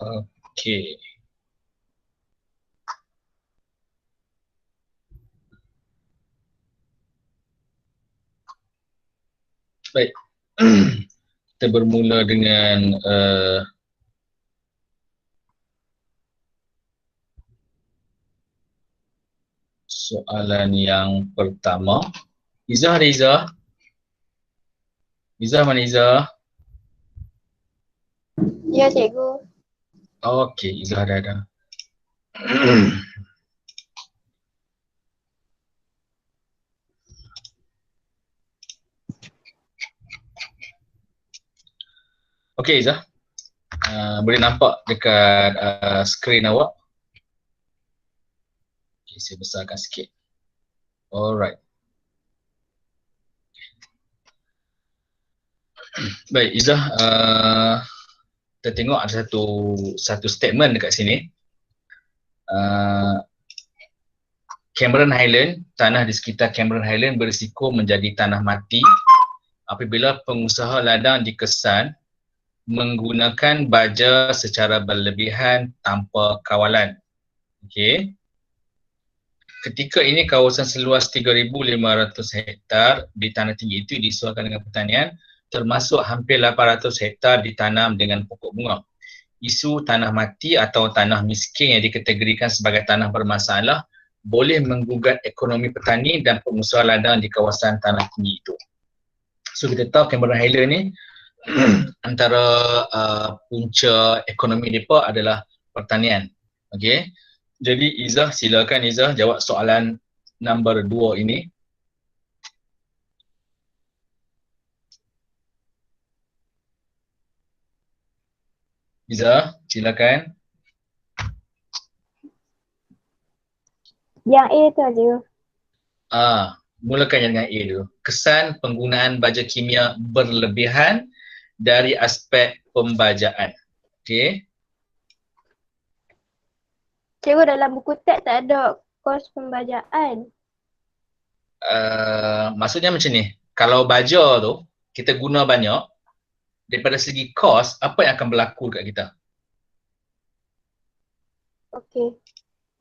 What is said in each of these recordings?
Okey. Baik. Kita bermula dengan soalan yang pertama. Izzah ada Izzah? Izzah mana Izzah? Ya, cikgu. Okey, Izzah ada. Okey Izzah. Boleh nampak dekat skrin awak? Okay, saya besarkan sikit. Alright. Baik Izzah, kita tengok ada satu statement dekat sini. Cameron Highland, tanah di sekitar Cameron Highland berisiko menjadi tanah mati apabila pengusaha ladang dikesan menggunakan baja secara berlebihan tanpa kawalan. Okey. Ketika ini kawasan seluas 3,500 hektar di tanah tinggi itu disesuaikan dengan pertanian, termasuk hampir 800 hektar ditanam dengan pokok bunga. Isu tanah mati atau tanah miskin yang dikategorikan sebagai tanah bermasalah boleh menggugat ekonomi petani dan pengusaha ladang di kawasan tanah tinggi itu. So kita tahu Cameron Highland ni antara punca ekonomi mereka adalah pertanian. Okey. Jadi Izzah, silakan Izzah jawab soalan nombor 2 ini. Izzah, silakan. Yang A tu cikgu. Mulakan dengan A dulu. Kesan penggunaan baja kimia berlebihan dari aspek pembajaan. Okey. Cikgu, dalam buku teks tak ada kos pembajaan. Maksudnya macam ni. Kalau baja tu kita guna banyak, daripada segi kos, apa yang akan berlaku dekat kita? Okey.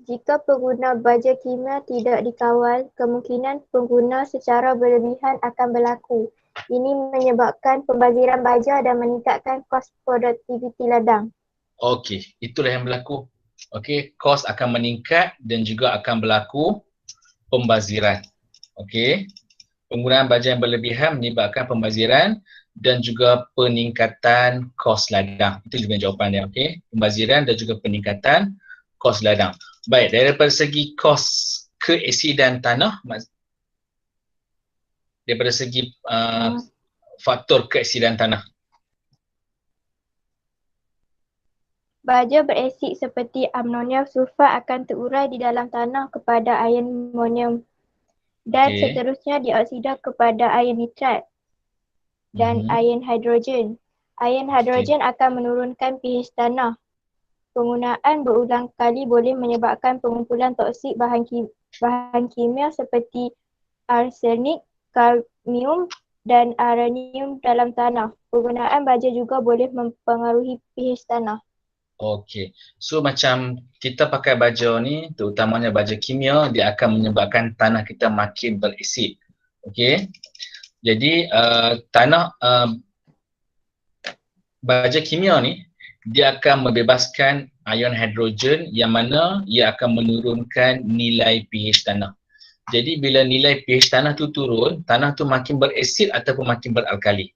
Jika pengguna baja kimia tidak dikawal, kemungkinan pengguna secara berlebihan akan berlaku. Ini menyebabkan pembaziran baja dan meningkatkan kos produktiviti ladang. Okey, itulah yang berlaku. Okey, kos akan meningkat dan juga akan berlaku pembaziran. Okey. Penggunaan baja yang berlebihan menyebabkan pembaziran dan juga peningkatan kos ladang. Itu juga jawapan dia, okey. Pembaziran dan juga peningkatan kos ladang. Baik, daripada segi kos keaksidan tanah, daripada segi faktor keaksidan tanah. Baja beresid seperti amonium sulfat akan terurai di dalam tanah kepada air amonium dan seterusnya dioksida kepada air nitrat dan air hidrogen. Air hidrogen akan menurunkan pH tanah. Penggunaan berulang kali boleh menyebabkan pengumpulan toksik bahan kimia seperti arsenik, kadmium dan uranium dalam tanah. Penggunaan baja juga boleh mempengaruhi pH tanah. Okey. So macam kita pakai baja ni, terutamanya baja kimia, dia akan menyebabkan tanah kita makin beresid. Okey. Jadi tanah baja kimia ni dia akan membebaskan ion hidrogen yang mana ia akan menurunkan nilai pH tanah. Jadi bila nilai pH tanah tu turun, tanah tu makin beresid ataupun makin beralkali.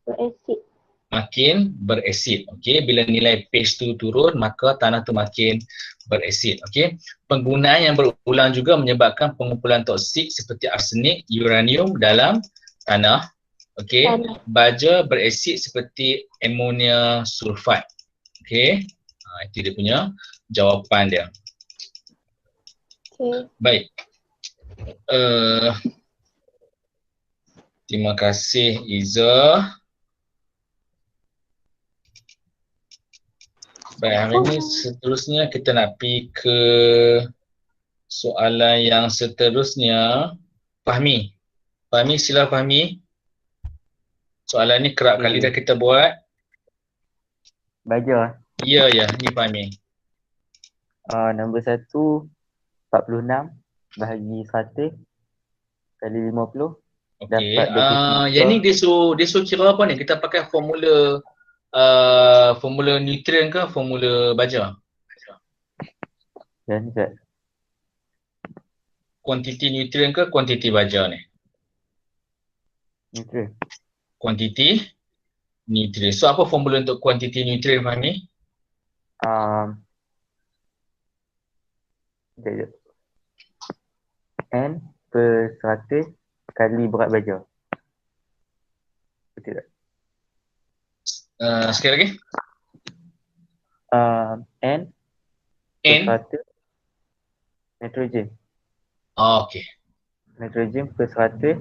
Beresid. Makin beresid. Okey, bila nilai pH tu turun, maka tanah tu makin beresid. Okey. Penggunaan yang berulang juga menyebabkan pengumpulan toksik seperti arsenik, uranium dalam tanah. Okey. Baja beresid seperti amonia sulfat. Okey. Itu dia punya jawapan dia. Okey. Baik. Terima kasih Izzah. Baik, hari ini seterusnya kita nak pergi ke soalan yang seterusnya. Fahmi. Fahmi, sila Fahmi. Soalan ni kerap kali dah kita buat. Baja. Ya, ni Fahmi. Nombor 1, 46 bahagi 100 kali 50. Okey. Dapat 23. Yang ni dia suruh kira apa ni? Kita pakai formula formula nutrien ke formula baja? Dan Zat. Kuantiti nutrien ke kuantiti baja ni? Nutrien. Kuantiti nutrien. So apa formula untuk kuantiti nutrien Fahmi? Sekejap. N per 100 kali berat baja. Betul tak? Sekali lagi. N N. per 100 nitrogen. Okey. Nitrogen per 100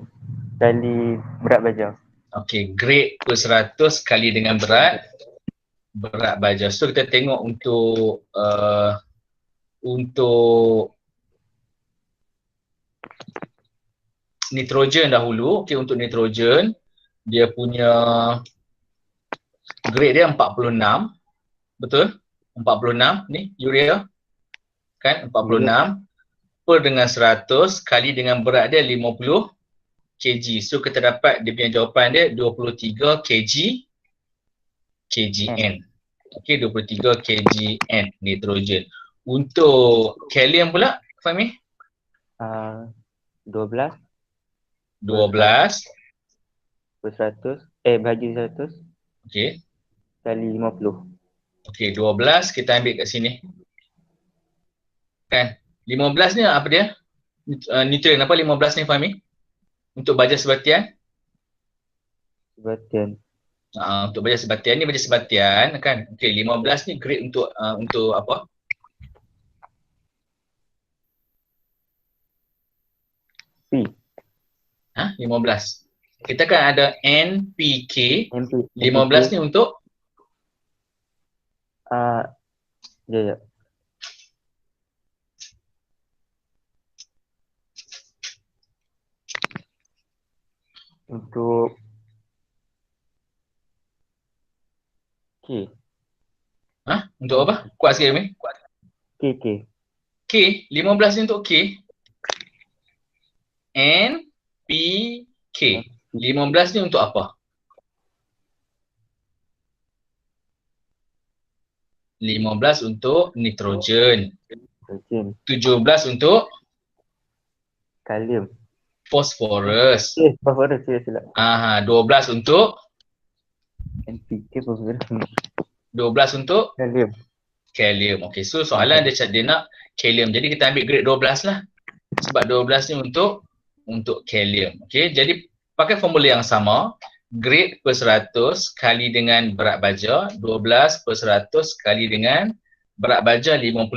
kali berat baja. Okey, grade per 100 kali dengan berat baja. So kita tengok untuk nitrogen dahulu. Okey, untuk nitrogen dia punya grade dia 46. Betul? 46 ni urea. Kan 46 per dengan 100 kali dengan berat dia 50 kg. So kita dapat dia punya jawapan dia 23 kgN. Okey, 23 kgN nitrogen. Untuk kalium pula Fahmi? 12 per 100 bahagi 100 okey. kali 50. Okey, 12 kita ambil kat sini. Kan? 15 ni apa dia? Nutrien apa 15 ni Fahmi? Untuk baja sebatian? Sebatian. Untuk baja sebatian ni baja sebatian kan. Okey, 15 ni grade untuk apa? P. 15. Kita kan ada NPK. 15 ni untuk ya. Untuk K. Untuk apa? Kuat sikit ni. K. K, 15 ni untuk K. NPK. 15 ni untuk apa? 15 untuk nitrogen. 17 untuk kalium. fosforus. Fosforus silap. 12 untuk NPK fosforus. 12 untuk kalium. Okey, so soalan dia nak kalium. Jadi kita ambil grade 12 lah. Sebab 12 ni untuk kalium. Okey, jadi pakai formula yang sama. Grade per 100 kali dengan berat baja. 12 per 100 kali dengan berat baja 50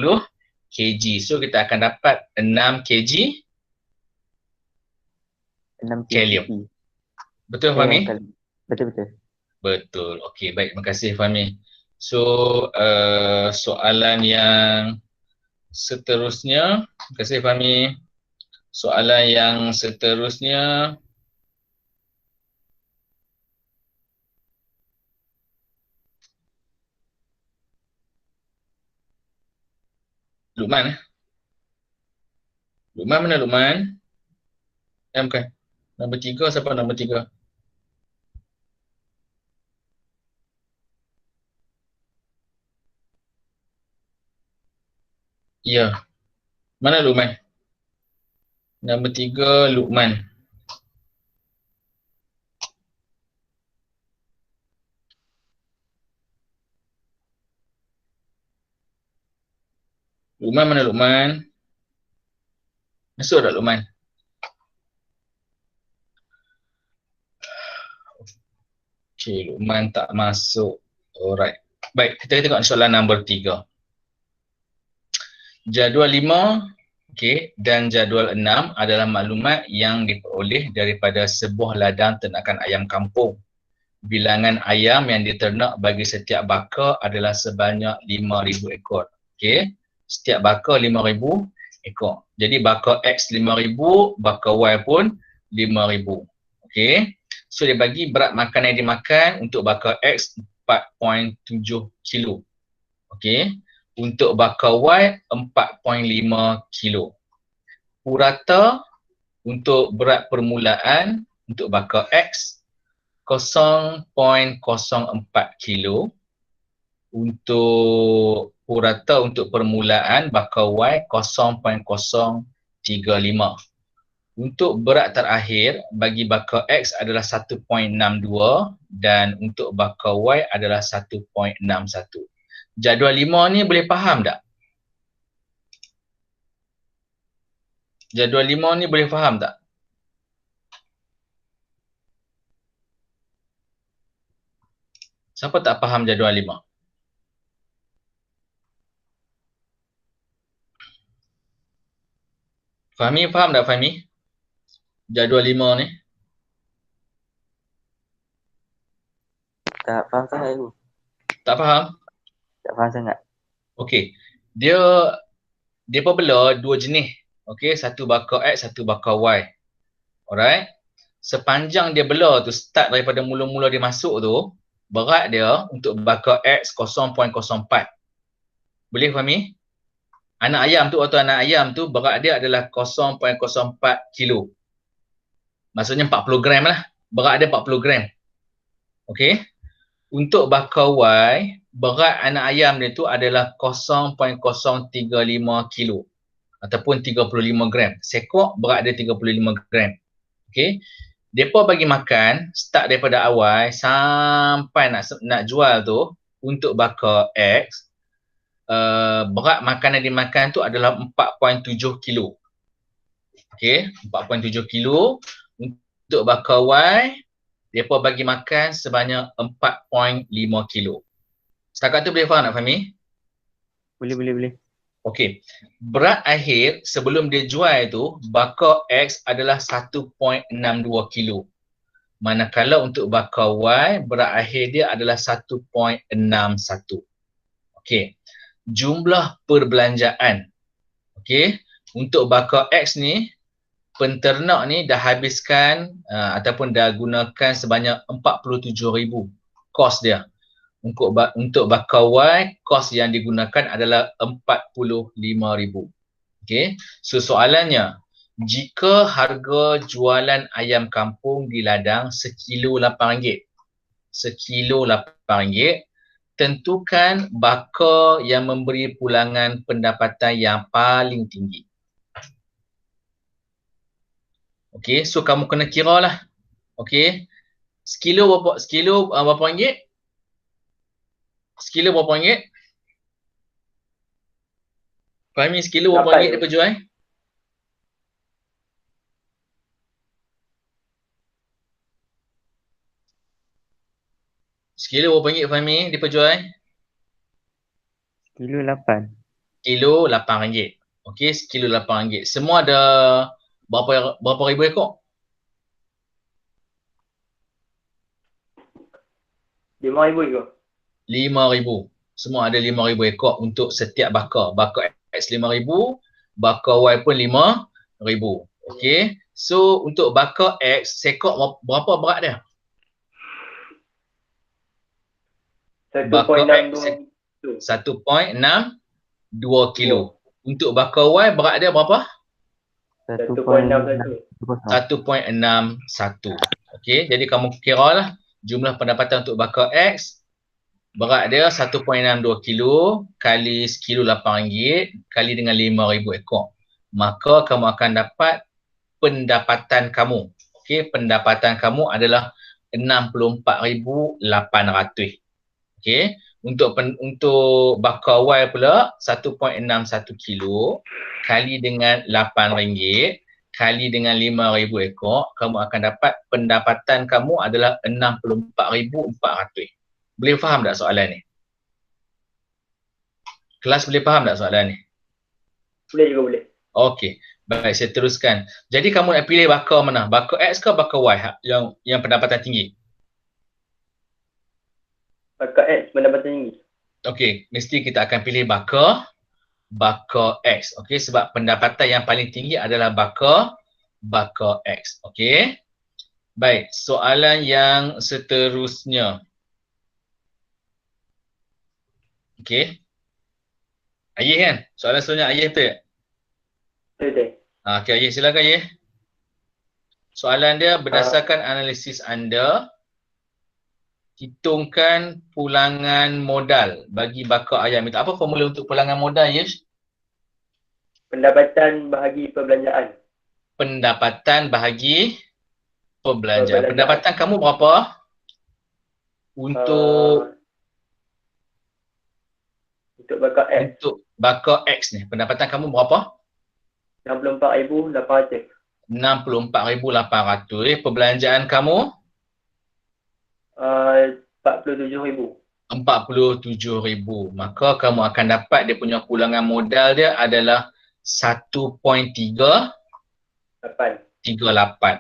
kg. So kita akan dapat 6 kg kalium. Betul Fahmi? Betul. Betul. Okey, baik. Terima kasih Fahmi. So, soalan yang seterusnya. Terima kasih Fahmi. Soalan yang seterusnya. Luqman. Luqman mana Luqman? Bukan. Nombor 3 siapa nombor 3? Ya. Mana Luqman? Nombor 3 Luqman. Luqman mana Luqman? Masuk tak Luqman? Okey, Luqman tak masuk. Alright. Baik, kita tengok soalan nombor 3. Jadual 5 dan jadual 6 adalah maklumat yang diperoleh daripada sebuah ladang ternakan ayam kampung. Bilangan ayam yang diternak bagi setiap baka adalah sebanyak 5,000 ekor. Okey, setiap baka 5,000 ekor. Jadi baka X 5,000, baka Y pun 5,000. Okey. So dia bagi berat makanan yang dimakan untuk bakal X 4.7 kilo. Okey. Untuk bakal Y 4.5 kilo. Purata untuk berat permulaan untuk bakal X 0.04 kilo. Untuk purata untuk permulaan bakal Y 0.035. Untuk berat terakhir bagi bakal X adalah 1.62 dan untuk bakal Y adalah 1.61. Jadual 5 ni boleh faham tak? Jadual 5 ni boleh faham tak? Siapa tak faham jadual 5? Fahmi faham tak Fahmi? Jadual 5 ni? Tak faham sangat aku. Tak faham? Tak faham sangat. Okey. Dia berbela dua jenis. Okey, satu bakal X, satu bakal Y. Alright. Sepanjang dia bela tu, start daripada mula-mula dia masuk tu, berat dia untuk bakal X 0.04. Boleh Fahmi? Anak ayam tu atau anak ayam tu berat dia adalah 0.04 kilo. Maksudnya 40 gram lah. Berat dia 40 gram. Okey. Untuk bakal Y, berat anak ayam dia tu adalah 0.035 kilo. Ataupun 35 gram. Sekok berat dia 35 gram. Okey. Depa bagi makan start daripada awal sampai nak jual tu untuk bakal X, berat makanan yang dimakan tu adalah 4.7 kilo. Okey, 4.7 kilo. Untuk bakal Y, depa bagi makan sebanyak 4.5 kilo. Setakat tu boleh faham tak Fahmi? Boleh. Okey. Berat akhir sebelum dia jual tu, bakal X adalah 1.62 kilo. Manakala untuk bakal Y, berat akhir dia adalah 1.61. Okey. Jumlah perbelanjaan. Okey. Untuk bakal X ni, penternak ni dah habiskan ataupun dah gunakan sebanyak 47,000 kos dia. Untuk bakal Y, kos yang digunakan adalah 45,000. Okey. So soalannya, jika harga jualan ayam kampung di ladang sekilo RM8, sekilo RM8, tentukan bakal yang memberi pulangan pendapatan yang paling tinggi. Okey, so kamu kena kira lah. Okey. Sekilo berapa ringgit? Sekilo berapa ringgit? Fahmi, sekilo berapa ringgit dia berjual? Sekilo berapa ringgit Fahmi dia berjual? Kilo 8. Kilo RM8. Okey, sekilo RM8. Semua ada berapa ribu ekor? 5,000 ekor. 5,000. Semua ada 5,000 ekor untuk setiap bakal. Bakal X 5,000, bakal Y pun 5,000. Okey. So untuk bakal X, sekok berapa berat dia? 1.62 kilo. Untuk bakal Y berat dia berapa? 1.61. Okey, jadi kamu kira lah jumlah pendapatan untuk bakal X, berat dia 1.62 kilo kali sekilo RM8 kali dengan 5,000 ekor. Maka kamu akan dapat pendapatan kamu. Okey, pendapatan kamu adalah 64,800. Okey, untuk bakal Y pula 1.61 kilo kali dengan RM8 kali dengan 5,000 ekor, kamu akan dapat pendapatan kamu adalah 64,400. Boleh faham tak soalan ni? Kelas boleh faham tak soalan ni? Boleh juga boleh. Okey, baik, saya teruskan. Jadi kamu nak pilih bakal mana? Bakal X ke bakal Y yang pendapatan tinggi? Bakal X pendapatan tinggi. Okey, mesti kita akan pilih bakal X. Okey, sebab pendapatan yang paling tinggi adalah bakal X. Okey. Baik, soalan yang seterusnya. Okey. Ayah kan? Soalan seterusnya Ayah tu ya? Betul. Okey, Ayah silakan Ayah. Soalan dia berdasarkan analisis anda, hitungkan pulangan modal bagi bakar ayam itu. Apa formula untuk pulangan modal, Yesh? Pendapatan bahagi perbelanjaan. Pendapatan bahagi perbelanjaan. Pendapatan kamu berapa? Untuk bakar X. untuk bakar X ni, pendapatan kamu berapa? 64,800. 64,800. Perbelanjaan kamu? 47,000. 47,000. Maka kamu akan dapat dia punya pulangan modal dia adalah 1.38.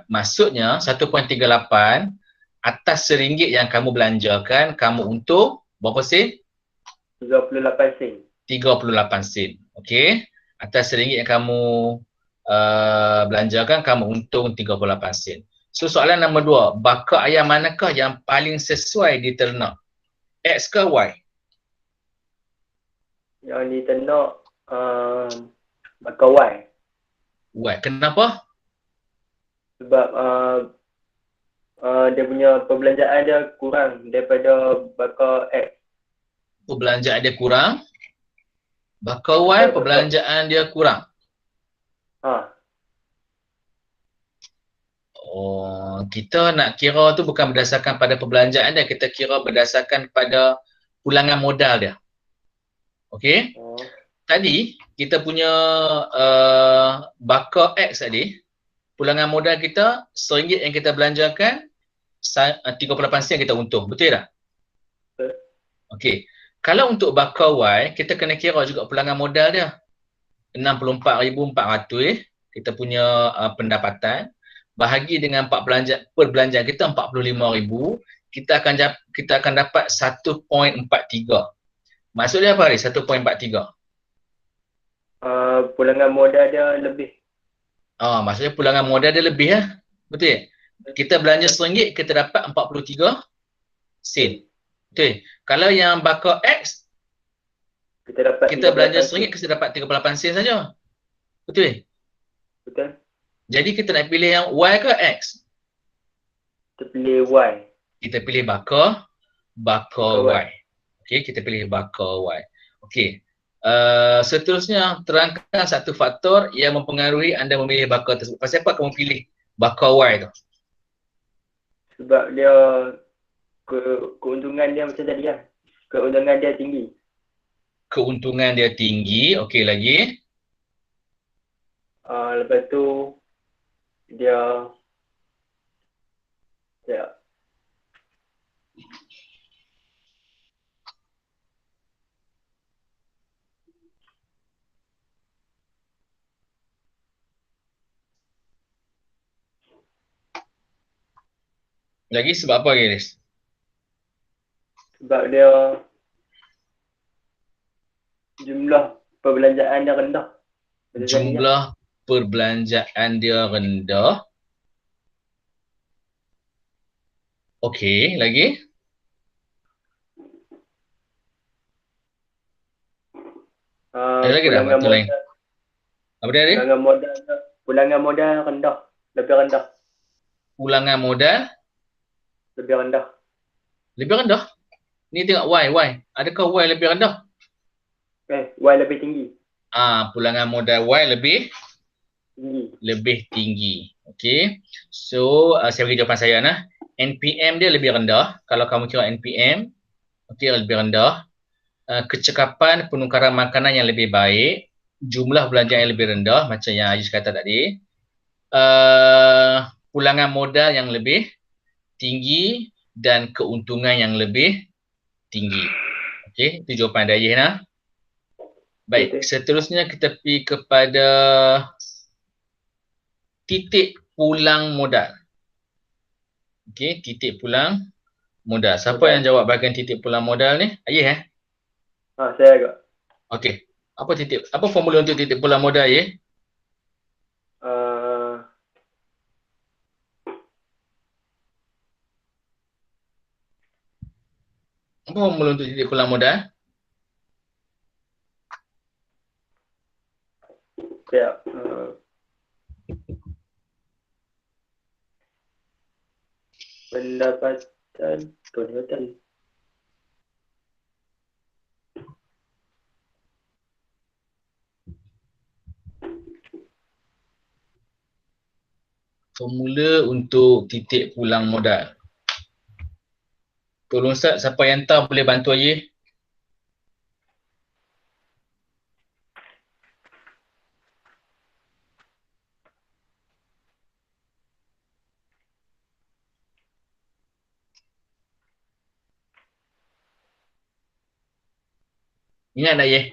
Maksudnya 1.38 atas RM1 yang kamu belanjakan, kamu untung berapa sen? 38 sen. 38 sen. Okey. Atas RM1 yang kamu belanjakan, kamu untung 38 sen. So soalan nombor 2, bakar ayam manakah yang paling sesuai diternak? X ke Y? Yang diternak bakar Y. Y. Kenapa? Sebab dia punya perbelanjaan dia kurang daripada bakar X. Perbelanjaan dia kurang. Bakar Y, perbelanjaan dia kurang. Oh, kita nak kira tu bukan berdasarkan pada perbelanjaan dia, kita kira berdasarkan pada pulangan modal dia. Okey? Tadi kita punya bakar X tadi, pulangan modal kita RM1 yang kita belanjakan, 38 sen kita untung. Betul tak? Betul. Okey. Kalau untuk bakar Y, kita kena kira juga pulangan modal dia. 64,400 kita punya pendapatan. Bahagi dengan perbelanjaan kita 45,000, kita akan dapat 1.43. Maksudnya apa hari 1.43? Pulangan modal dia lebih. Maksudnya pulangan modal dia lebih ya. Betul? Kita belanja RM1, kita dapat 43 sen. Betul? Kalau yang bakar X, kita belanja RM1, kita dapat 38 sen saja. Betul? Betul. Jadi kita nak pilih yang Y ke X? Kita pilih Y. Kita pilih bakar Y. Okey, kita pilih bakar Y. Okey. Seterusnya, terangkan satu faktor yang mempengaruhi anda memilih bakar tersebut. Pasal apa kamu pilih bakar Y tu? Sebab dia keuntungan dia macam tadi lah. Keuntungan dia tinggi. Keuntungan dia tinggi. Okey, lagi? Lepas tu dia lagi sebab apa guys? sebab dia jumlah perbelanjaan dia rendah. Jumlah perbelanjaan dia rendah. Okey, lagi? Ada lagi dah faktor lain? Apa dia? Pulangan modal rendah. Lebih rendah. Pulangan modal? Lebih rendah. Lebih rendah? Ni tengok Y. Adakah Y lebih rendah? Y lebih tinggi. Pulangan modal Y lebih tinggi. Okey. So, saya bagi jawapan saya nah. NPM dia lebih rendah. Kalau kamu kira NPM, okey, lebih rendah. Kecekapan penukaran makanan yang lebih baik. Jumlah belanjaan yang lebih rendah macam yang Aziz kata tadi. Pulangan modal yang lebih tinggi dan keuntungan yang lebih tinggi. Okey, itu jawapan dari Aziz nah. Baik, seterusnya kita pergi kepada titik pulang modal. Okey, titik pulang modal. Siapa yang jawab bahagian titik pulang modal ni? Ayah Saya agak. Okey. Apa formula untuk titik pulang modal Apa formula untuk titik pulang modal? Sekejap. Pendapatan total. Formula untuk titik pulang modal. Tolong Ustaz, siapa yang tahu boleh bantu Ayah? Ingat tak Ayah?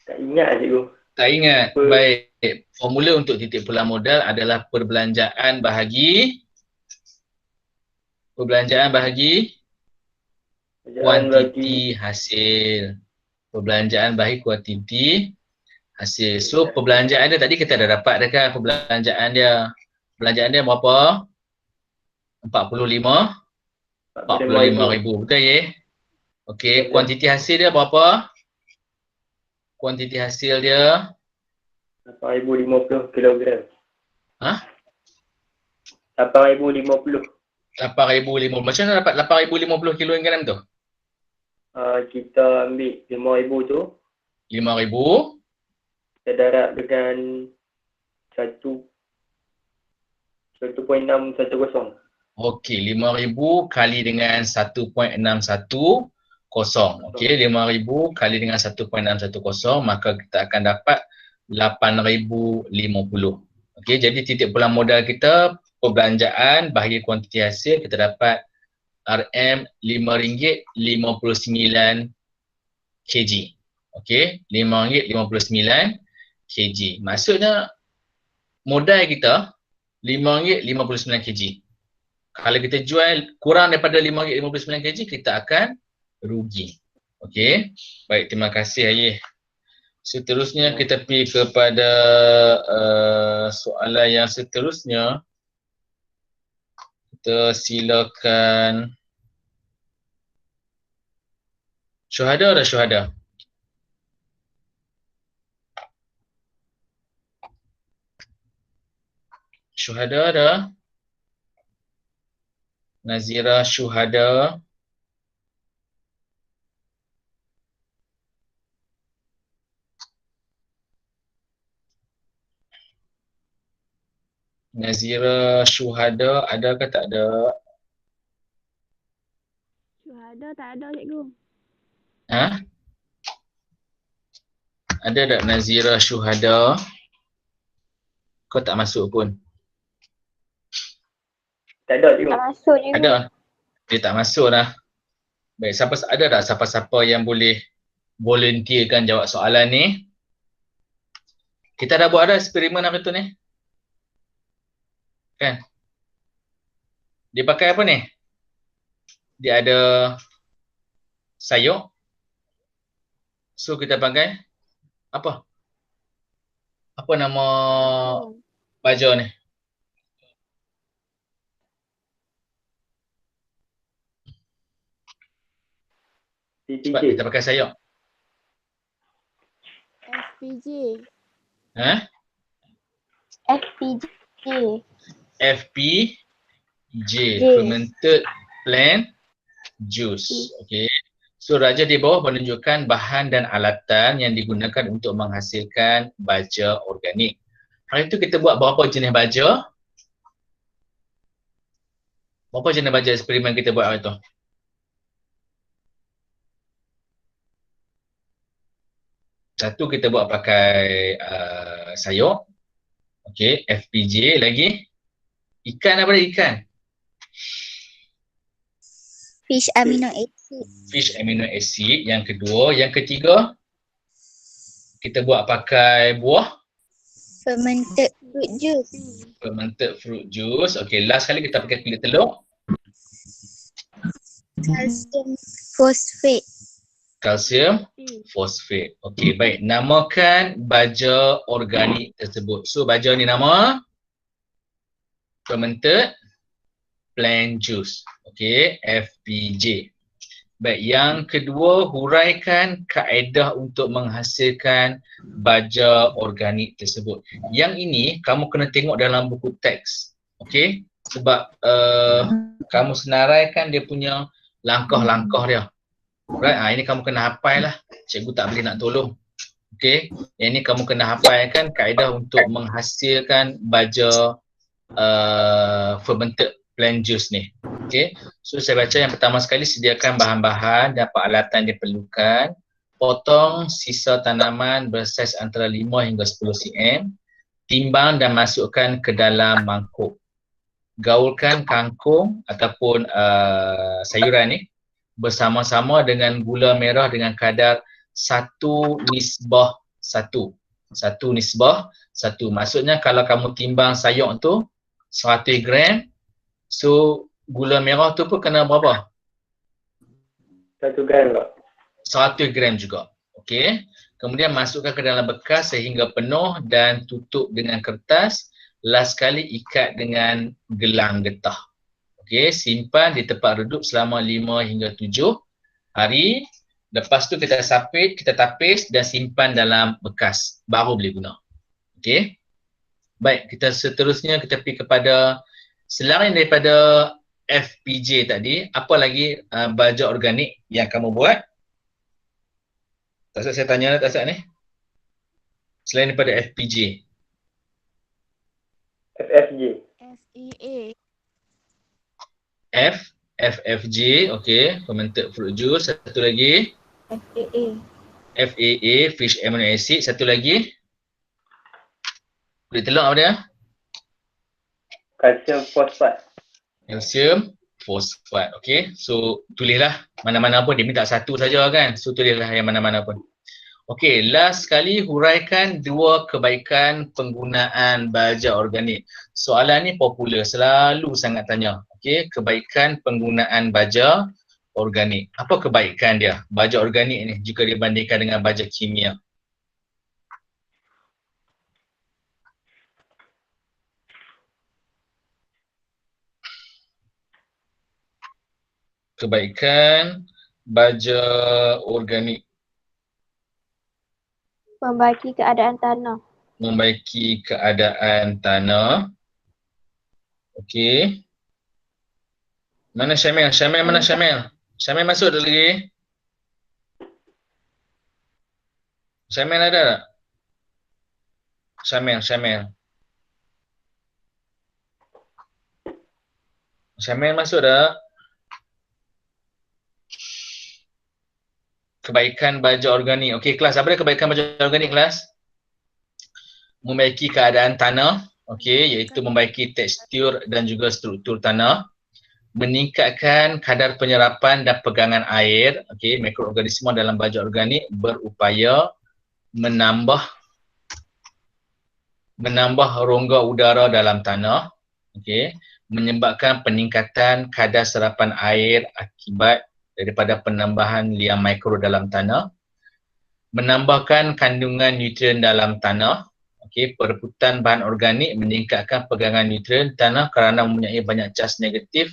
Tak ingat cikgu. Tak ingat. Apa? Baik. Formula untuk titik pulang modal adalah perbelanjaan bahagi Jangan bagi kuantiti hasil. Perbelanjaan bahagi kuantiti hasil. So perbelanjaan dia tadi kita dah dapat dah kan perbelanjaan dia. Perbelanjaan dia berapa? 45,000. Betul ya? Okey, kuantiti hasil dia berapa? Kuantiti hasil dia 8,050 kilogram. Ha? 8,050. 8,050. Macam mana dapat 8,050 kilogram tu? Kita ambil 5,000 tu, 5,000. kita darab dengan 1.610. Okey, 5,000 kali dengan 1.610. Okey, 5,000 kali dengan 1.610, maka kita akan dapat 8,050. Okey, jadi titik pulang modal kita, perbelanjaan bahagi kuantiti hasil, kita dapat RM RM5.59 kg. Okey, RM5.59 kg. Maksudnya modal kita RM5.59 kg. Kalau kita jual kurang daripada RM5.59 kg, kita akan rugi. Okey. Baik, terima kasih Ayah. Seterusnya kita pergi kepada soalan yang seterusnya. Kita silakan. Syuhada ada syuhada? Syuhada ada? Nazira syuhada? Nazira syuhada ada ke tak ada? Syuhada tak ada cikgu. Ha? Ada tak Nazira syuhada? Kau tak masuk pun. Tak ada cikgu. Tak masuk cikgu. Ada? Dia tak masuk dah. Baik, ada tak siapa-siapa yang boleh volunteerkan jawab soalan ni? Kita dah buat dah eksperimen apa tu ni? Kan? Dia pakai apa ni? Dia ada sayur. So kita pakai apa? Apa nama baju ni? Cepat kita pakai sayur. FPJ. Ha? FPJ. FPJ, fermented plant juice. Okey. So raja di bawah menunjukkan bahan dan alatan yang digunakan untuk menghasilkan baja organik. Hari itu kita buat berapa jenis baja? Berapa jenis baja eksperimen kita buat hari itu? Satu kita buat pakai sayur. Okey, FPJ lagi. Ikan apa dia ikan? Fish amino acid. Fish amino acid. Yang kedua, yang ketiga kita buat pakai buah. Fermented fruit juice. Fermented fruit juice. Okey, last kali kita pakai kulit telur. Calcium phosphate. Kalsium fosfat. Okey, baik. Namakan baja organik tersebut. So, baja ni nama fermented plant juice. Okey, FPJ. Baik, yang kedua, huraikan kaedah untuk menghasilkan baja organik tersebut. Yang ini kamu kena tengok dalam buku teks. Okey? Sebab kamu senaraikan dia punya langkah-langkah dia. Alright, ini kamu kena hafal lah. Cikgu tak boleh nak tolong. Okey? Yang ini kamu kena hafalkan kaedah untuk menghasilkan baja fermented plant juice ni. Okey. So saya baca yang pertama sekali, sediakan bahan-bahan dan peralatan diperlukan. Potong sisa tanaman bersaiz antara 5 hingga 10 cm. Timbang dan masukkan ke dalam mangkuk. Gaulkan kangkung ataupun sayuran ni bersama-sama dengan gula merah dengan kadar 1:1. 1:1. Maksudnya kalau kamu timbang sayur tu 100 gram, so gula merah tu pun kena berapa? 1 gram tak? 100 gram juga. Okey. Kemudian masukkan ke dalam bekas sehingga penuh dan tutup dengan kertas. Last kali ikat dengan gelang getah. Okey, simpan di tempat redup selama 5 hingga 7 hari. Lepas tu kita tapis dan simpan dalam bekas. Baru boleh guna. Okey. Baik, kita seterusnya kita pergi kepada selain daripada FPJ tadi, apa lagi baja organik yang kamu buat? Tak saya tanya lah tak ni. Selain daripada FPJ. FFJ. FEA. FFJ, okey, fermented fruit juice. Satu lagi FAA, fish amino acid. Satu lagi kulit telur apa dia? Kalsium fosfat. Kalsium fosfat. Okey, so tulislah mana-mana pun, dia minta satu saja kan, so tulislah yang mana-mana pun. Okey, last sekali huraikan 2 kebaikan penggunaan baja organik. Soalan ni popular, selalu sangat tanya. Okey, kebaikan penggunaan baja organik. Apa kebaikan dia, baja organik ni jika dibandingkan dengan baja kimia? Kebaikan baja organik. Membaiki keadaan tanah. Membaiki keadaan tanah. Okey. Mana Syamil? Mana Syamil? Syamil masuk dah lagi? Syamil ada tak? Syamil. Syamil masuk tak? Kebaikan baja organik. Okey kelas, apa dia kebaikan baja organik kelas? Membaiki keadaan tanah, okey, iaitu membaiki tekstur dan juga struktur tanah. Meningkatkan kadar penyerapan dan pegangan air, okey, mikroorganisma dalam baja organik berupaya menambah rongga udara dalam tanah, okey, menyebabkan peningkatan kadar serapan air akibat daripada penambahan liang mikro dalam tanah, menambahkan kandungan nutrien dalam tanah, okey, perebutan bahan organik meningkatkan pegangan nutrien tanah kerana mempunyai banyak cas negatif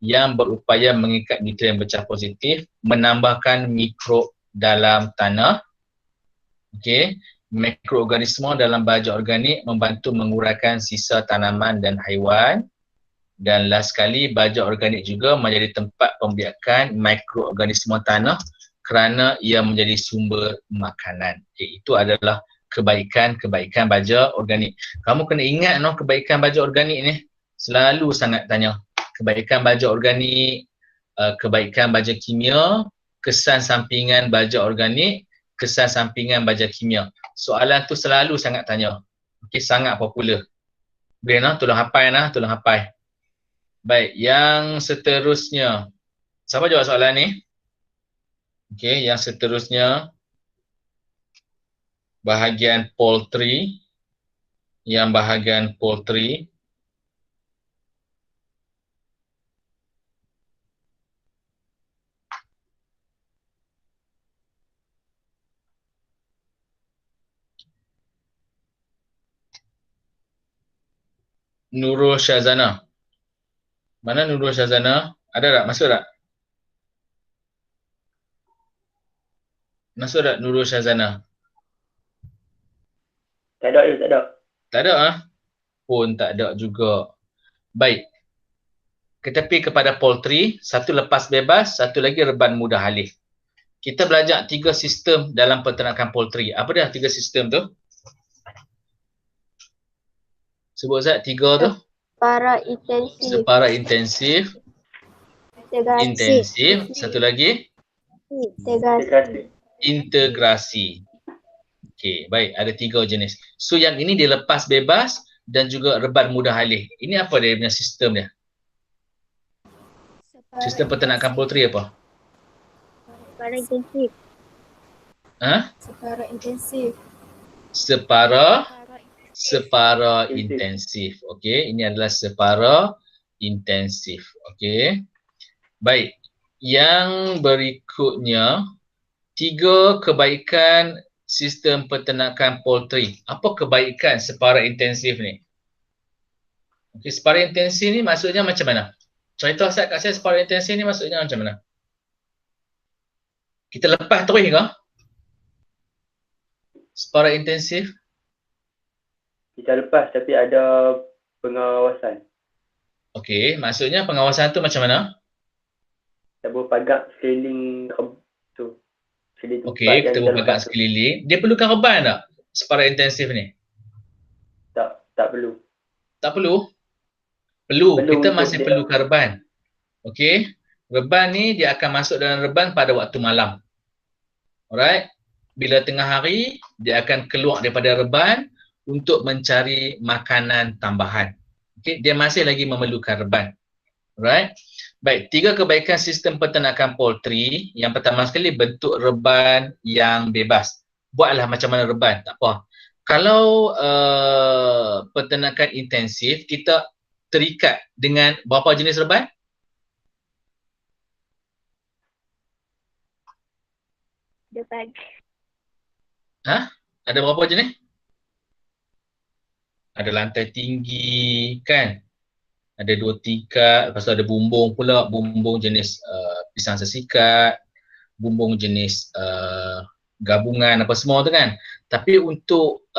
yang berupaya mengikat nutrien bercas positif, menambahkan mikrob dalam tanah, okey, mikroorganisma dalam baja organik membantu mengurangkan sisa tanaman dan haiwan. Dan last sekali, baja organik juga menjadi tempat pembiakan mikroorganisma tanah kerana ia menjadi sumber makanan. Okay, itu adalah kebaikan baja organik. Kamu kena ingat kebaikan baja organik ni selalu sangat tanya. Kebaikan baja organik, kebaikan baja kimia, kesan sampingan baja organik, kesan sampingan baja kimia. Soalan tu selalu sangat tanya. Okay, sangat popular. Boleh tolong hafal. Baik, yang seterusnya. Siapa jawab soalan ni? Okey, yang seterusnya bahagian poultry. Yang bahagian poultry. Nurul Syazana. Mana Nurul Syazana? Ada tak? Masuk tak? Masuk tak Nurul Syazana? Tak ada, tak ada. Tak ada ah? Pun tak ada juga. Baik. Kita pergi kepada poultry, satu lepas bebas, satu lagi reban mudah alih. Kita belajar 3 sistem dalam peternakan poultry. Apa dia 3 sistem tu? Sebut Zat 3 tu. Separa intensif. Separa intensif, Integrasi. intensif, satu lagi Integrasi. integrasi. Okey, baik, ada 3 jenis. So yang ini dia lepas bebas dan juga reban mudah alih. Ini apa dia punya sistem dia? Sistem peternakan poultry apa? Separa intensif. Ha? Separa intensif. Separa intensif. Okey, ini adalah separa intensif. Okey. Baik. Yang berikutnya 3 kebaikan sistem peternakan poultry. Apa kebaikan separa intensif ni? Okey, separa intensif ni maksudnya macam mana? Contoh Ustaz kat saya separa intensif ni maksudnya macam mana? Kita lepas terus ke? Separa intensif? Kita lepas tapi ada pengawasan. Okey, maksudnya pengawasan tu macam mana? Kita berpagak sekeliling tu. Sekeliling tempat Okey, yang kita kita berpagak lepas tu. sekeliling. Dia perlukan reban tak? Separa intensif ni? Tak perlu. Tak perlu? Perlu. Perlu Kita untuk masih dia. perlukan reban. Okey. Reban ni dia akan masuk dalam reban pada waktu malam. Alright. Bila tengah hari, dia akan keluar daripada reban untuk mencari makanan tambahan. Okey, dia masih lagi memerlukan reban. Alright. Baik, 3 kebaikan sistem peternakan poultry. Yang pertama sekali bentuk reban yang bebas. Buatlah macam mana reban, tak apa. Kalau peternakan intensif, kita terikat dengan berapa jenis reban? Depan. Ha? Ada berapa jenis? Ada lantai tinggi, kan? Ada 2 tingkat, lepas tu ada bumbung pula, bumbung jenis pisang sesikat, bumbung jenis gabungan apa semua tu kan. Tapi untuk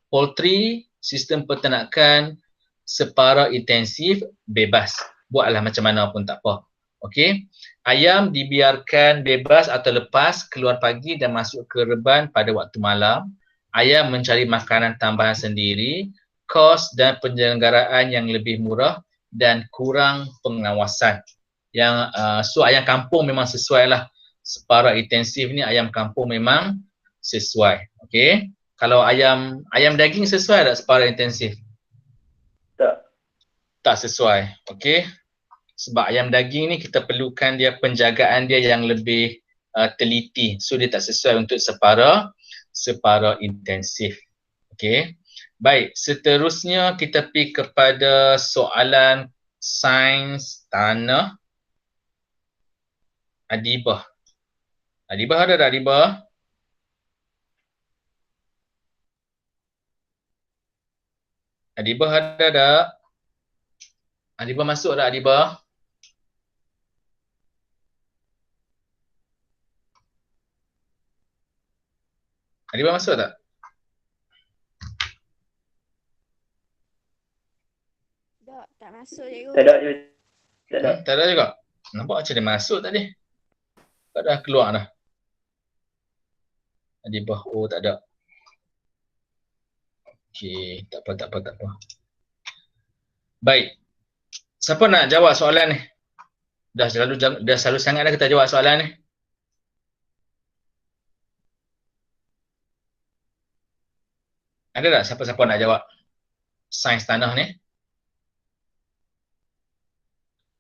poultry, sistem peternakan separa intensif, bebas. Buatlah macam mana pun tak apa. Okey. Ayam dibiarkan bebas atau lepas keluar pagi dan masuk ke reban pada waktu malam. Ayam mencari makanan tambahan sendiri, kos dan penyelenggaraan yang lebih murah dan kurang pengawasan. Yang so ayam kampung memang sesuai lah. Separa intensif ni ayam kampung memang sesuai. Okey. Kalau ayam daging sesuai tak separa intensif? Tak sesuai. Okey. Sebab ayam daging ni kita perlukan dia penjagaan dia yang lebih teliti. So dia tak sesuai untuk separa intensif. Okey. Baik, seterusnya kita pergi kepada soalan sains tanah. Adibah. Adibah ada tak Adibah? Adibah ada tak? Adibah masuk tak Adibah? Adibah masuk tak? Tak masuk cikgu. Tak ada. Tak ada. Tak ada juga? Nampak macam dia masuk tadi. Tak dah keluar dah. Adibah, oh tak ada. Okey, tak apa. Baik. Siapa nak jawab soalan ni? Dah selalu sangat dah kita jawab soalan ni. Ada tak siapa-siapa nak jawab sains tanah ni?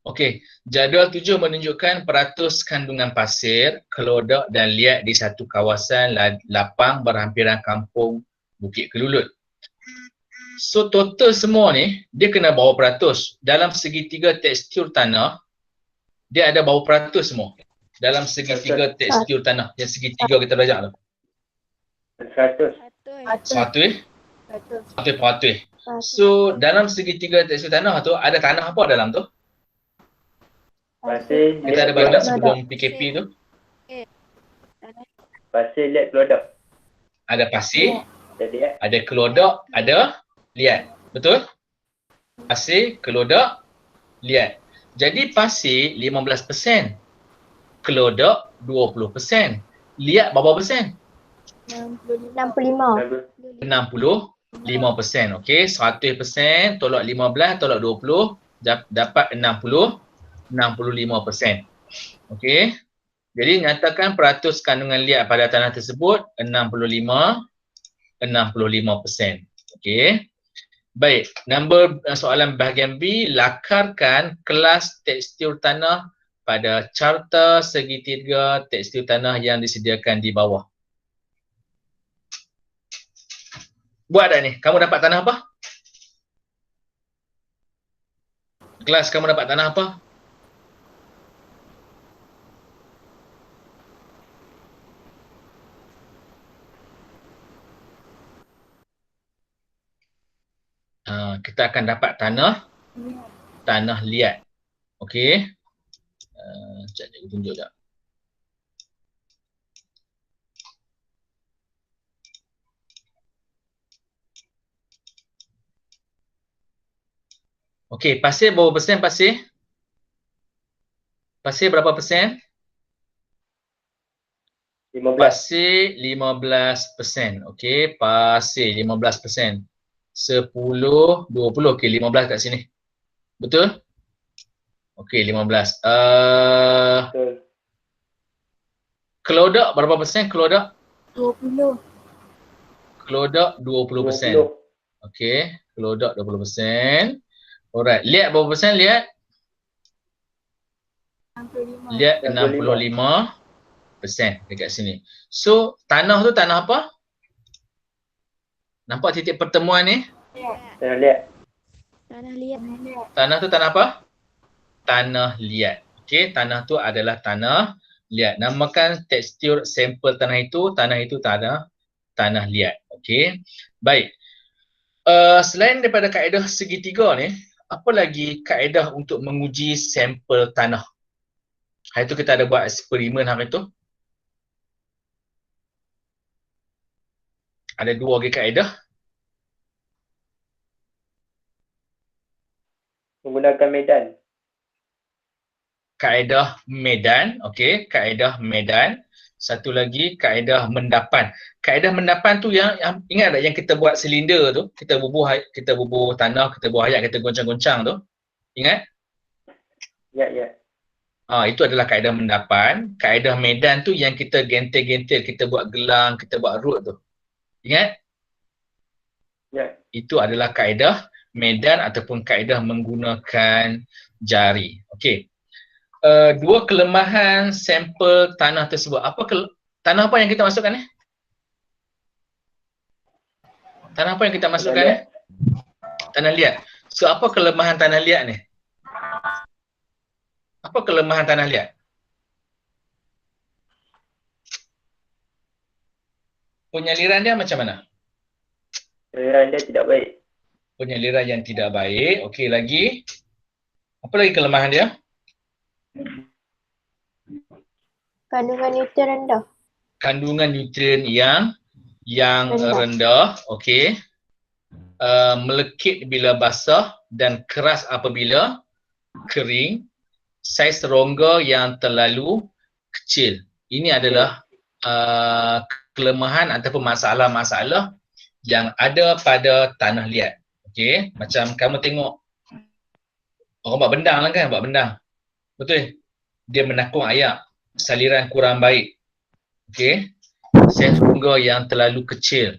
Okey, jadual 7 menunjukkan peratus kandungan pasir, kelodak dan liat di satu kawasan lapang berhampiran kampung Bukit Kelulut. So total semua ni dia kena berapa peratus? Dalam segitiga tekstur tanah dia ada berapa peratus semua? Dalam segitiga tekstur tanah yang segitiga kita belajar tu. 100. 100%. So dalam segitiga tekstur tanah tu ada tanah apa dalam tu? Pasir. Kita ada belajar sebelum PKP tu. Pasir, liat, kelodak. Ada pasir, Ada liat. ada kelodak, ada liat. Betul? Pasir, kelodak, liat. Jadi pasir 15%, kelodak 20%. Liat berapa persen? 65. 65%. Okey, 100% tolak 15 tolak 20 dapat 65%. Okey. Jadi nyatakan peratus kandungan liat pada tanah tersebut 65%. Okey. Baik, nombor soalan bahagian B, lakarkan kelas tekstur tanah pada carta segitiga tekstur tanah yang disediakan di bawah. Buat dah ni. Kamu dapat tanah apa? Kelas kamu dapat tanah apa? Kita akan dapat tanah liat. Okey. Sekejap aku tunjuk tak. Okey, pasir berapa persen pasir? Pasir berapa persen? 15. Pasir 15%. Okey, pasir 15%. 10, 20. Okey, 15 kat sini. Betul? Okey, 15. Betul. Kelodak berapa persen kelodak? 20. Kelodak 20%. Okey, kelodak 20%. Alright, liat berapa persen liat? 65. Liat 65% dekat sini. So, tanah tu tanah apa? Nampak titik pertemuan ni? Tanah liat. Tanah liat. Tanah tu tanah apa? Tanah liat. Okey, tanah tu adalah tanah liat. Namakan tekstur sampel tanah itu tanah liat. Okey. Baik. Selain daripada kaedah segitiga ni, apa lagi kaedah untuk menguji sampel tanah? Hari tu kita ada buat eksperimen hari tu. Ada dua lagi kaedah. Menggunakan medan. Kaedah medan, okey, kaedah medan. Satu lagi kaedah mendapan. Kaedah mendapan tu yang ingat tak yang kita buat silinder tu, kita bubuh tanah, kita bubuh ayat, kita goncang-goncang tu. Ingat? Ya. Itu adalah kaedah mendapan. Kaedah medan tu yang kita gentil-gentil, kita buat gelang, kita buat root tu. Ingat? Ya. Itu adalah kaedah medan ataupun kaedah menggunakan jari. Okey. Dua kelemahan sampel tanah tersebut. Tanah apa yang kita masukkan ni? Tanah apa yang kita masukkan ni? Tanah liat. So apa kelemahan tanah liat ni? Apa kelemahan tanah liat? Penyaliran dia macam mana? Penyaliran dia tidak baik. Penyaliran yang tidak baik. Okey, lagi. Apa lagi kelemahan dia? Kandungan nutrien rendah. Kandungan nutrien yang rendah. Okey. Melekit bila basah dan keras apabila kering. Saiz rongga yang terlalu kecil. Ini adalah kelemahan ataupun masalah-masalah yang ada pada tanah liat. Okey, macam kamu tengok orang buat bendang lah kan, buat bendang. Betul? Dia menakung ayak, saliran kurang baik. Okey, saiz rongga yang terlalu kecil.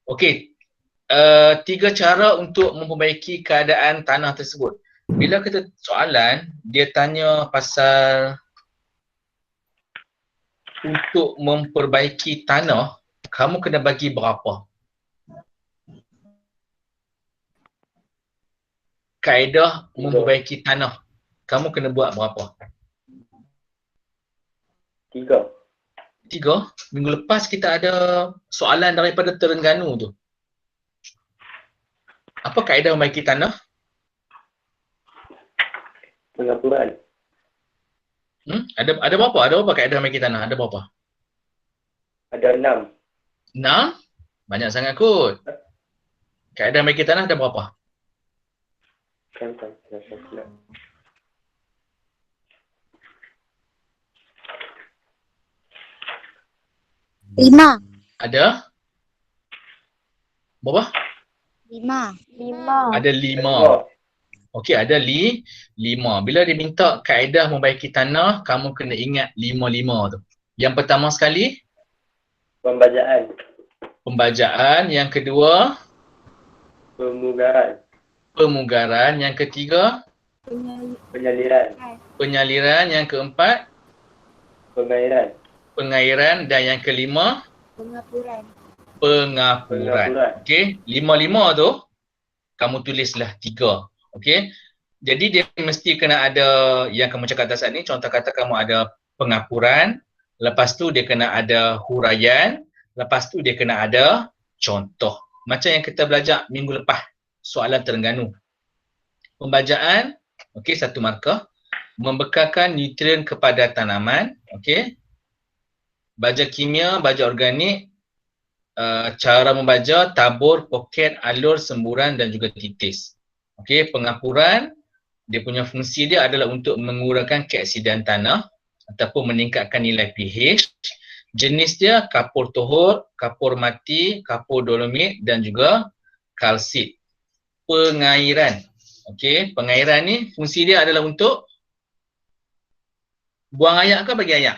Okey, 3 cara untuk memperbaiki keadaan tanah tersebut. Bila kita soalan, dia tanya pasal untuk memperbaiki tanah, kamu kena bagi berapa? Kaedah memperbaiki tanah, kamu kena buat berapa? 3. Minggu lepas kita ada soalan daripada Terengganu tu. Apa kaedah memperbaiki tanah? Pengapuran. Ada berapa? Ada berapa kaedah memperbaiki tanah? Ada berapa? Ada 6. 6? Banyak sangat kot. Kaedah bagi tanah ada berapa? Kan tak silap. 5. Ada? Berapa? 5. 5. Ada 5. Okey, ada 5. Bila dia minta kaedah membaiki tanah, kamu kena ingat 5 tu. Yang pertama sekali, Pembajaan. pembajaan. Yang kedua, Pemugaran. pemugaran. Yang ketiga, Penyaliran. penyaliran. Yang keempat, Pengairan. pengairan. Dan yang kelima, Pengapuran. pengapuran. Pengapuran. Okey, 5 tu kamu tulislah 3. Okey. Jadi dia mesti kena ada yang kamu cakap atas ni. Contoh kata kamu ada pengapuran, lepas tu dia kena ada huraian, lepas tu dia kena ada contoh. Macam yang kita belajar minggu lepas, soalan Terengganu. Pembajaan, okey, 1 markah. Membekalkan nutrien kepada tanaman, okey. Baja kimia, baja organik, cara membaja, tabur, poket, alur, semburan dan juga titis. Okey, pengapuran, dia punya fungsi dia adalah untuk mengurangkan keaksidan tanah ataupun meningkatkan nilai pH. Jenis dia kapur tohor, kapur mati, kapur dolomit dan juga kalsit. Pengairan. Okey, pengairan ni fungsi dia adalah untuk buang air ke bagi air?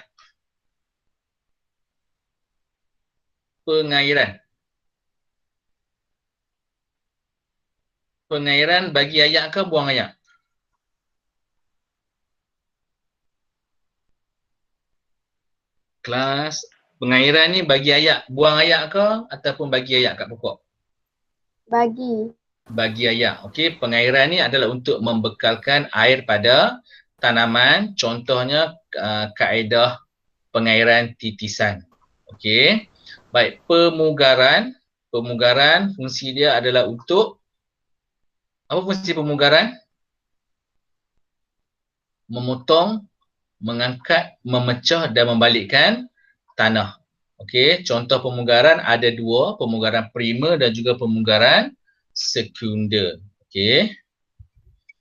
Pengairan. Pengairan bagi air ke buang air? Kelas, pengairan ni bagi air, buang air ke ataupun bagi air kat pokok? Bagi. Bagi air. Okey, pengairan ni adalah untuk membekalkan air pada tanaman. Contohnya kaedah pengairan titisan. Okey. Baik, pemugaran. Pemugaran fungsi dia adalah untuk, apa fungsi pemugaran? Memotong, mengangkat, memecah dan membalikkan tanah. Okey, contoh pemugaran ada 2, pemugaran primer dan juga pemugaran sekunder. Okey.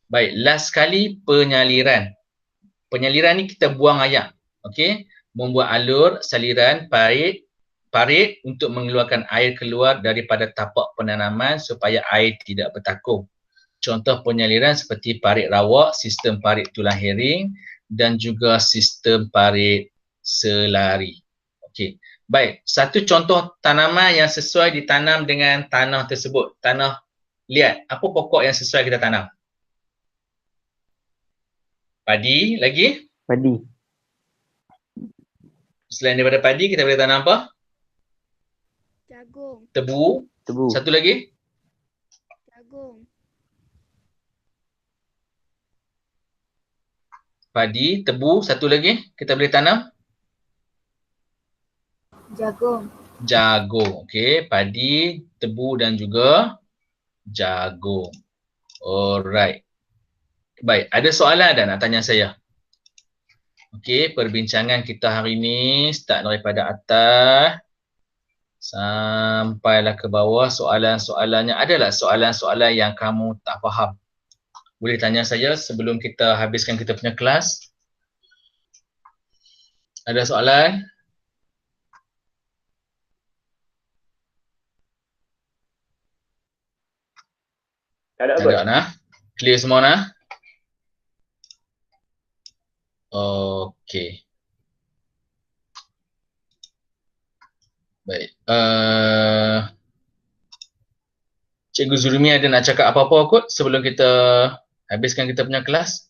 Baik, last sekali penyaliran. Penyaliran ni kita buang air. Okey, membuat alur, saliran, parit untuk mengeluarkan air keluar daripada tapak penanaman supaya air tidak bertakung. Contoh penyaliran seperti parit rawak, sistem parit tulang hering dan juga sistem parit selari. Okey. Baik, satu contoh tanaman yang sesuai ditanam dengan tanah tersebut. Tanah liat. Apa pokok yang sesuai kita tanam? Padi lagi? Padi. Selain daripada padi, kita boleh tanam apa? Jagung. Tebu. Tebu. Satu lagi? Jagung. Padi, tebu. Satu lagi kita boleh tanam? Jagung. Jagung. Okey, padi, tebu dan juga jagung. Alright. Baik, ada soalan ada nak tanya saya? Okey, perbincangan kita hari ini start daripada atas sampailah ke bawah. Soalan-soalannya adalah soalan-soalan yang kamu tak faham. Boleh tanya saya sebelum kita habiskan kita punya kelas. Ada soalan? Tak ada Tak apa? ada nah. Clear semua nah? Okey. Baik. Cikgu Zulmi ada nak cakap apa-apa kot sebelum kita habiskan kita punya kelas?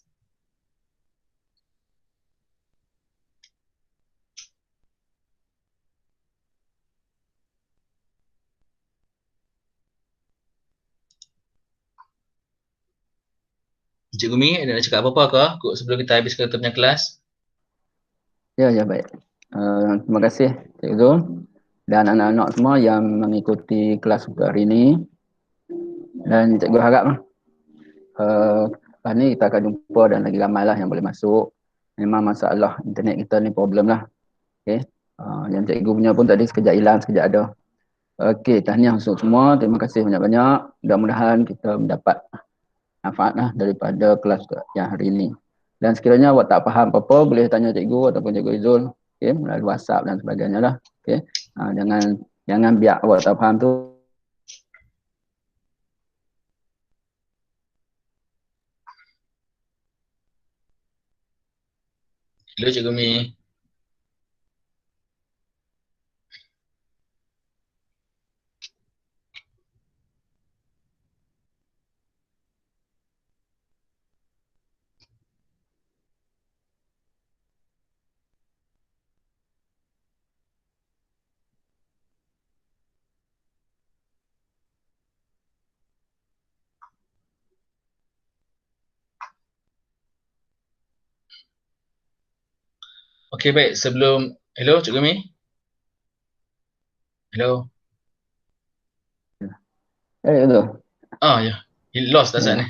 Cikgu Mi ada nak cakap apa-apa ke kot sebelum kita habiskan kita punya kelas? Ya, baik. Terima kasih Cik Zul dan anak-anak semua yang mengikuti kelas hari ini. Dan cikgu harap lepas ni kita akan jumpa dan lagi ramai lah yang boleh masuk. Memang masalah internet kita ni problem lah. Okay. Yang cikgu punya pun tadi sekejap hilang, sekejap ada. Okey, tahniah untuk semua. Terima kasih banyak-banyak. Mudah-mudahan kita mendapat manfaat lah daripada kelas yang hari ini. Dan sekiranya awak tak faham apa-apa, boleh tanya cikgu ataupun cikgu Izul, okay, melalui WhatsApp dan sebagainya lah. Okay. Jangan biar awak tak faham tu. Hello Cikgu Mi. Okey baik, sebelum hello Cikgu Mi. Hello. Tu. Ya. Lost dah saat ni.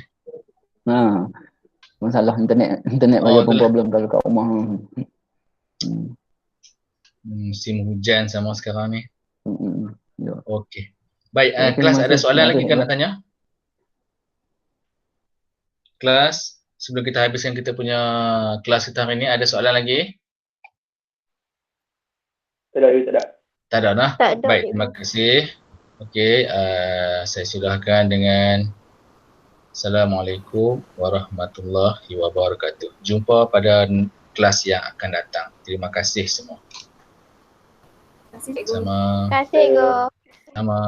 Masalah internet saya pun problem kalau kat rumah. Musim hujan sama sekarang ni. Ya. Okey. Baik, Okey, kelas terima ada kasih. soalan lagi Terima kan kasih. nak tanya? Kelas, sebelum kita habiskan kita punya kelas kita hari ni, ada soalan lagi? Tak ada. Tak ada dah? Tak ada, Baik, cikgu. terima kasih. Okey, saya sudahkan dengan Assalamualaikum warahmatullahi wabarakatuh. Jumpa pada kelas yang akan datang. Terima kasih semua. Terima kasih cikgu. Sama. Terima kasih, cikgu. Sama.